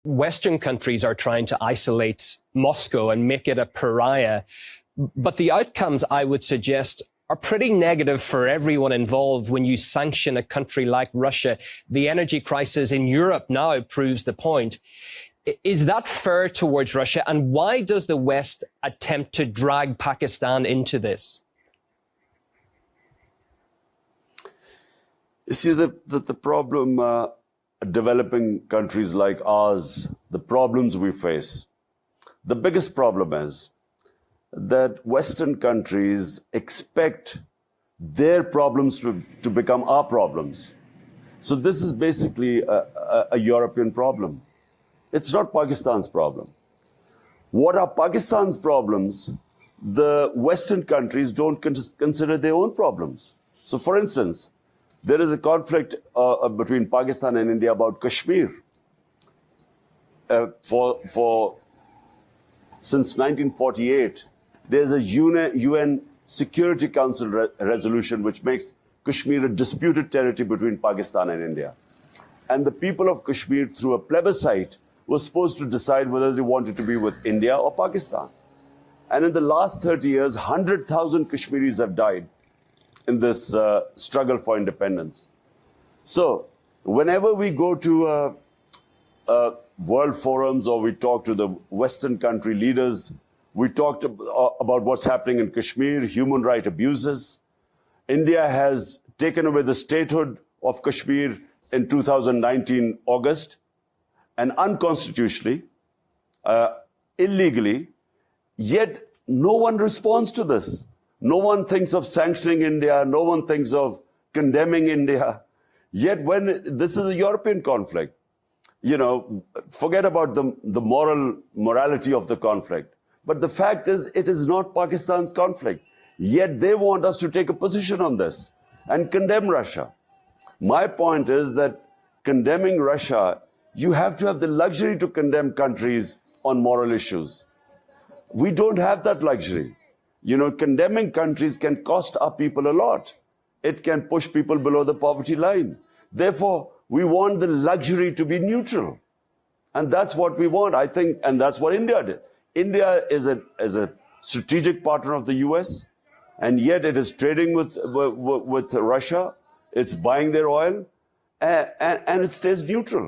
Western countries are trying to isolate Moscow and make it a pariah. But the outcomes, I would suggest, are pretty negative for everyone involved when you sanction a country like Russia. The energy crisis in Europe now proves the point. Is that fair towards Russia? And why does the West attempt to drag Pakistan into this? You see, the problem, developing countries like ours, the problems we face, the biggest problem is that Western countries expect their problems to become our problems. So this is basically a European problem. It's not Pakistan's problem. What are Pakistan's problems? The Western countries don't consider their own problems. So for instance, there is a conflict between Pakistan and India about Kashmir. Since 1948, there's a UN Security Council resolution which makes Kashmir a disputed territory between Pakistan and India. And the people of Kashmir, through a plebiscite, were supposed to decide whether they wanted to be with India or Pakistan. And in the last 30 years, 100,000 Kashmiris have died in this struggle for independence. So whenever we go to world forums or we talk to the Western country leaders, we talked about what's happening in Kashmir, human rights abuses. India has taken away the statehood of Kashmir in 2019 August, and unconstitutionally, illegally, yet no one responds to this. No one thinks of sanctioning India, no one thinks of condemning India. Yet when this is a European conflict, you know, forget about the morality of the conflict. But the fact is, it is not Pakistan's conflict. Yet they want us to take a position on this and condemn Russia. My point is that condemning Russia, you have to have the luxury to condemn countries on moral issues. We don't have that luxury. You know, condemning countries can cost our people a lot. It can push people below the poverty line. Therefore, we want the luxury to be neutral. And that's what we want, I think, and that's what India did. India is a strategic partner of the US, and yet it is trading with Russia. It's buying their oil, and it stays neutral.